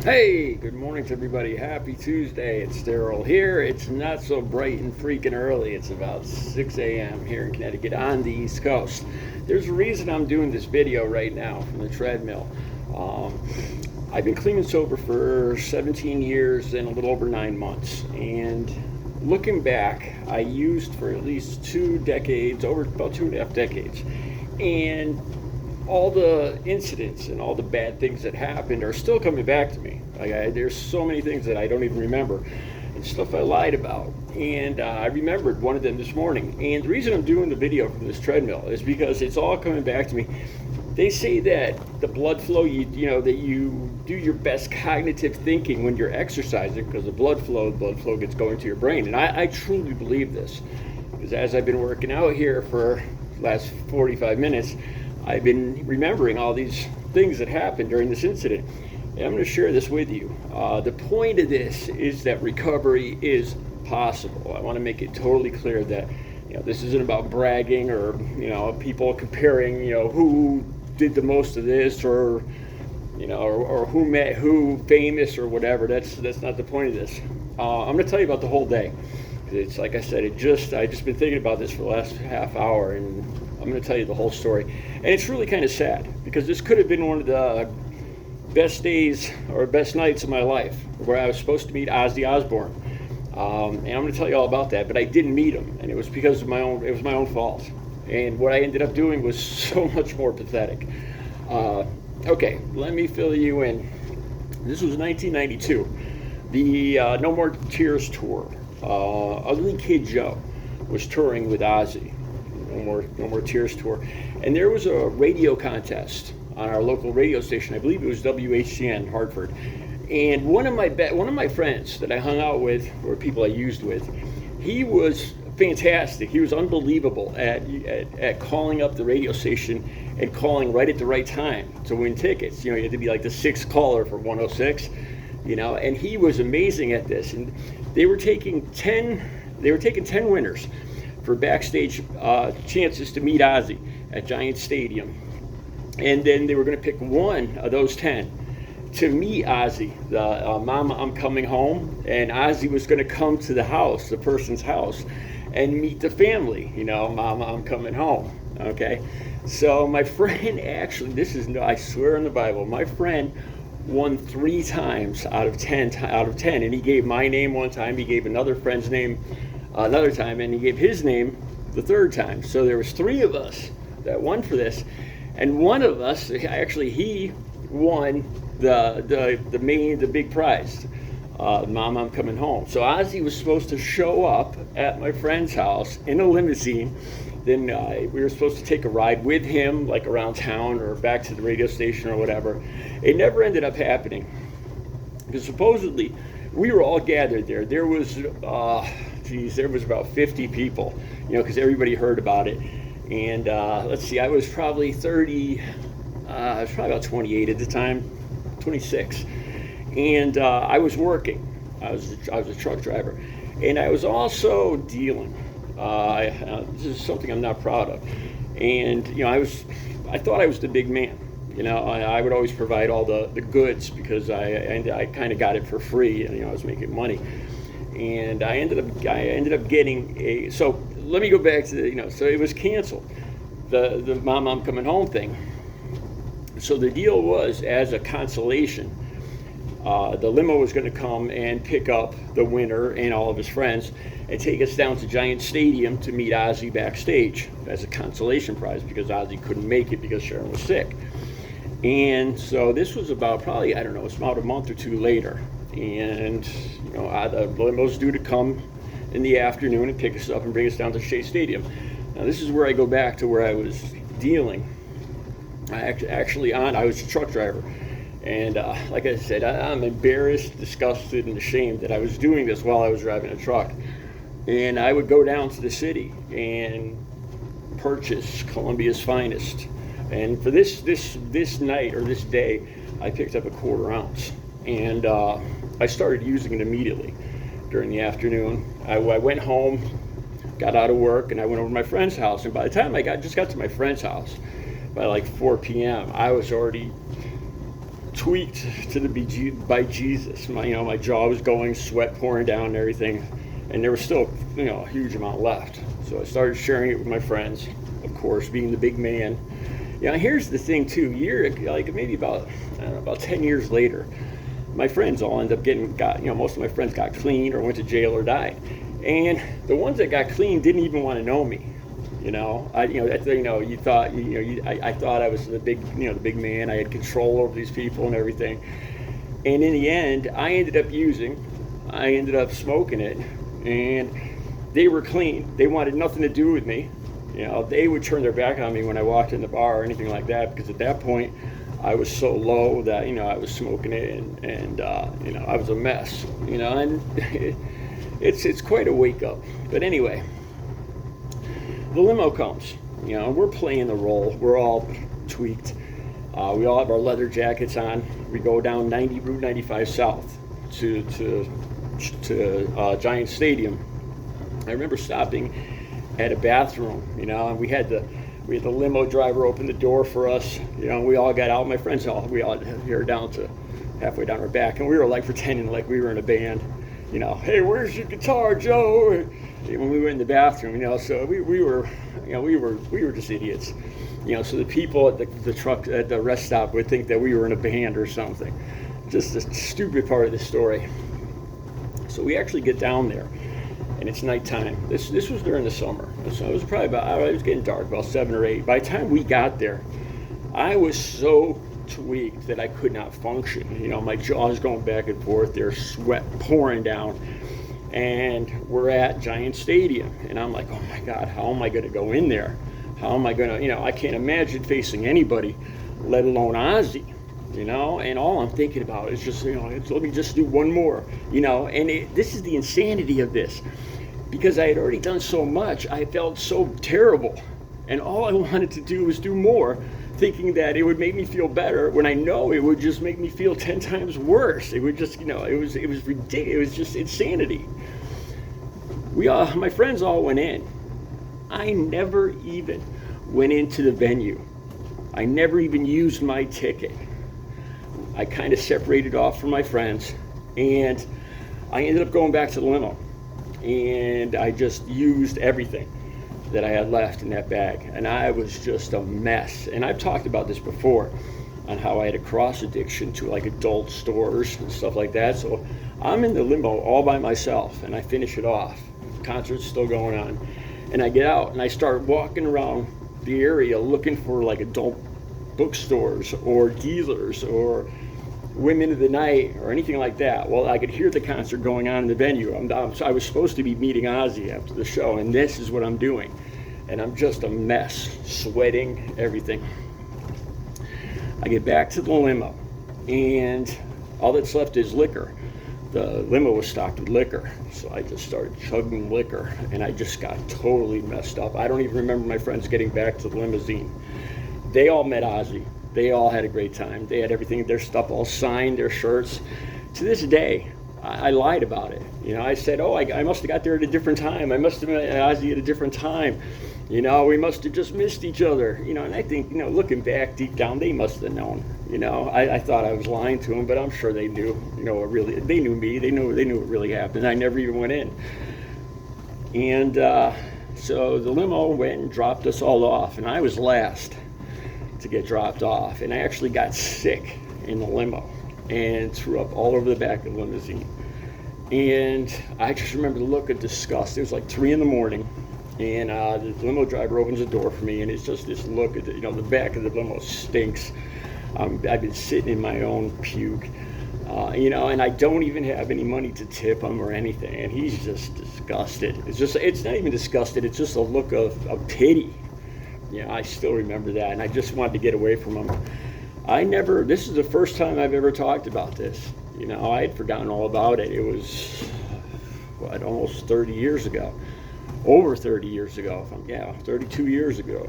Hey, good morning to everybody. Happy Tuesday. It's Daryl here. It's not so bright and freaking early. It's about 6 a.m. here in Connecticut on the East Coast. There's a reason I'm doing this video right now from the treadmill. I've been clean and sober for 17 years and a little over 9 months. And looking back, I used for at least 2 decades, over about 2.5 decades. And all the incidents and all the bad things that happened are still coming back to me. There's so many things that I don't even remember and stuff I lied about. And I remembered one of them this morning. And the reason I'm doing the video from this treadmill is because it's all coming back to me. They say that the blood flow, that you do your best cognitive thinking when you're exercising because the blood flow gets going to your brain. And I truly believe this because as I've been working out here for the last 45 minutes, I've been remembering all these things that happened during this incident, and I'm going to share this with you. The point of this is that recovery is possible. I want to make it totally clear that this isn't about bragging or people comparing who did the most of this or or who met who famous or whatever. That's not the point of this. I'm going to tell you about the whole day. It's like I said, I just been thinking about this for the last half hour, and I'm going to tell you the whole story. And it's really kind of sad because this could have been one of the best days or best nights of my life, where I was supposed to meet Ozzy Osbourne. And I'm going to tell you all about that, but I didn't meet him, and it was because of my own fault. And what I ended up doing was so much more pathetic. Okay, let me fill you in. This was 1992, the No More Tears tour. Ugly Kid Joe was touring with Ozzy. No More Tears tour, and there was a radio contest on our local radio station. I believe it was WHCN Hartford, and one of my friends that I hung out with, or people I used with, he was fantastic. He was unbelievable at calling up the radio station and calling right at the right time to win tickets. You had to be like the sixth caller for 106. And he was amazing at this. And they were taking 10 winners for backstage chances to meet Ozzy at Giant Stadium. And then they were going to pick one of those 10 to meet Ozzy, the Mama, I'm Coming Home. And Ozzy was going to come to the person's house, and meet the family, Mama, I'm Coming Home. Okay? So my friend actually, I swear on the Bible, my friend won 3 times out of 10, and he gave my name one time, he gave another friend's name another time, and he gave his name the third time. So there was 3 of us that won for this, and one of us actually, he won the big prize, Mom, I'm Coming Home. So Ozzy was supposed to show up at my friend's house in a limousine. Then we were supposed to take a ride with him, like around town or back to the radio station or whatever. It never ended up happening because supposedly we were all gathered there. There was about 50 people, because everybody heard about it. And let's see, I was probably 30, I was probably about 28 at the time, 26. And I was working. I was a truck driver. And I was also dealing. This is something I'm not proud of. And, I thought I was the big man. I would always provide all the goods because I kind of got it for free, and I was making money. And I ended up getting so let me go back to so it was canceled, the Mom, I'm Coming Home thing. So the deal was, as a consolation, the limo was going to come and pick up the winner and all of his friends and take us down to Giant Stadium to meet Ozzy backstage as a consolation prize, because Ozzy couldn't make it because Sharon was sick. And so this was about probably, I don't know, it's about a month or 2 later. And, the limo's due to come in the afternoon and pick us up and bring us down to Shea Stadium. Now, this is where I go back to where I was dealing. I was a truck driver. And like I said, I'm embarrassed, disgusted, and ashamed that I was doing this while I was driving a truck. And I would go down to the city and purchase Columbia's finest. And for this night, or this day, I picked up a 1/4 ounce. And I started using it immediately during the afternoon. I went home, got out of work, and I went over to my friend's house. And by the time I got to my friend's house, by like 4 p.m., I was already tweaked to the by Jesus. My jaw was going, sweat pouring down and everything, and there was still, a huge amount left. So I started sharing it with my friends, of course, being the big man. Here's the thing too, maybe about 10 years later, my friends all end up most of my friends got clean or went to jail or died. And the ones that got clean didn't even want to know me. You thought, I thought I was the big man. I had control over these people and everything. And in the end, I ended up smoking it, and they were clean. They wanted nothing to do with me. They would turn their back on me when I walked in the bar or anything like that, because at that point, I was so low that, I was smoking it, and I was a mess, and it's quite a wake up. But anyway, the limo comes, we're playing the role. We're all tweaked. We all have our leather jackets on. We go down Route 95 South to Giant Stadium. I remember stopping at a bathroom, and we had the limo driver open the door for us. We all got out. My friends we all here down to halfway down our back, and we were like pretending like we were in a band. Hey, where's your guitar, Joe? When we went in the bathroom, so we were just idiots. So the people at the truck at the rest stop would think that we were in a band or something. Just a stupid part of the story. So we actually get down there, and it's nighttime. This was during the summer, so it was probably it was getting dark, about 7 or 8. By the time we got there, I was so tweaked that I could not function. My jaw is going back and forth. There's sweat pouring down, and we're at Giant Stadium, and I'm like, oh my God, how am I going to go in there? How am I going to, I can't imagine facing anybody, let alone Ozzy. And all I'm thinking about is just, let me just do one more, and this is the insanity of this, because I had already done so much. I felt so terrible, and all I wanted to do was do more, thinking that it would make me feel better, when I know it would just make me feel 10 times worse. It would just, it was ridiculous. It was just insanity. My friends all went in. I never even went into the venue. I never even used my ticket. I kind of separated off from my friends, and I ended up going back to the limo, and I just used everything that I had left in that bag, and I was just a mess. And I've talked about this before on how I had a cross addiction to like adult stores and stuff like that. So I'm in the limo all by myself, and I finish it off. The concert's still going on, and I get out and I start walking around the area looking for like adult bookstores or dealers or women of the night or anything like that. Well, I could hear the concert going on in the venue. I was supposed to be meeting Ozzy after the show, and this is what I'm doing. And I'm just a mess, sweating, everything. I get back to the limo, and all that's left is liquor. The limo was stocked with liquor, so I just started chugging liquor, and I just got totally messed up. I don't even remember my friends getting back to the limousine. They all met Ozzy. They all had a great time. They had everything, their stuff all signed, their shirts. To this day, I lied about it. I said, I must have got there at a different time. I must have met Ozzy at a different time. We must have just missed each other. And I think, looking back deep down, they must have known. I thought I was lying to them, but I'm sure they knew. They knew me. They knew what really happened. I never even went in. And so the limo went and dropped us all off, and I was last to get dropped off, and I actually got sick in the limo and threw up all over the back of the limousine. And I just remember the look of disgust. It was like 3 a.m, and the limo driver opens the door for me, and it's just this look at the back of the limo stinks. I've been sitting in my own puke, and I don't even have any money to tip him or anything, and he's just disgusted. It's not even disgusted, it's just a look of pity. I still remember that, and I just wanted to get away from him. This is the first time I've ever talked about this. I had forgotten all about it. It was, almost 30 years ago. Over 30 years ago. 32 years ago.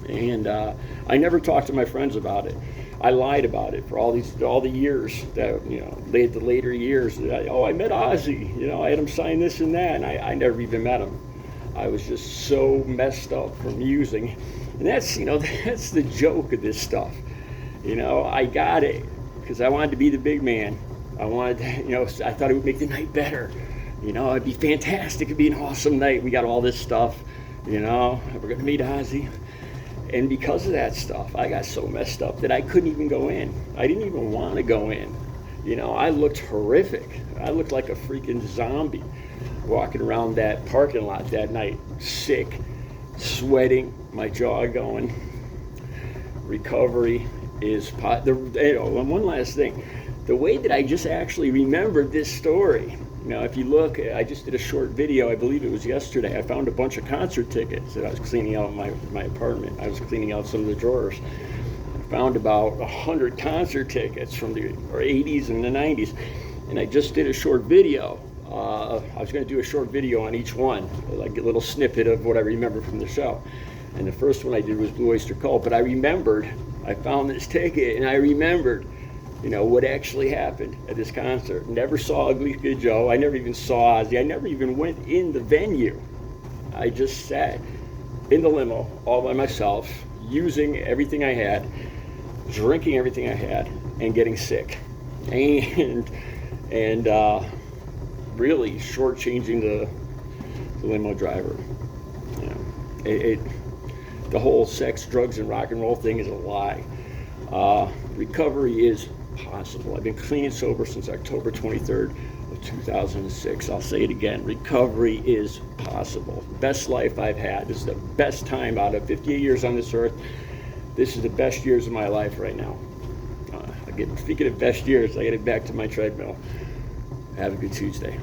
And I never talked to my friends about it. I lied about it for all the years that, the later years. I met Ozzy. I had him sign this and that, and I never even met him. I was just so messed up from using, and that's the joke of this stuff. I got it. because I wanted to be the big man. I wanted to, I thought it would make the night better. It'd be fantastic. It'd be an awesome night. We got all this stuff, we're going to meet Ozzy. And because of that stuff, I got so messed up that I couldn't even go in. I didn't even want to go in. I looked horrific. I looked like a freaking zombie walking around that parking lot that night, sick, sweating, my jaw going. Recovery is and one last thing, the way that I just actually remembered this story. If you look, I just did a short video, I believe it was yesterday. I found a bunch of concert tickets that I was cleaning out my apartment. I was cleaning out some of the drawers. I found about 100 concert tickets from the 80s and the 90s. And I just did a short video. I was going to do a short video on each one, like a little snippet of what I remember from the show. And the first one I did was Blue Oyster Cult, but I found this ticket, and I remembered, what actually happened at this concert. Never saw GEEKED Joe. I never even saw Ozzy. I never even went in the venue. I just sat in the limo all by myself, using everything I had, drinking everything I had, and getting sick. And really shortchanging the limo driver. The whole sex, drugs, and rock and roll thing is a lie. Recovery is possible. I've been clean and sober since October 23rd of 2006. I'll say it again. Recovery is possible. Best life I've had. This is the best time out of 58 years on this earth. This is the best years of my life right now. Speaking of best years, I get it back to my treadmill. Have a good Tuesday.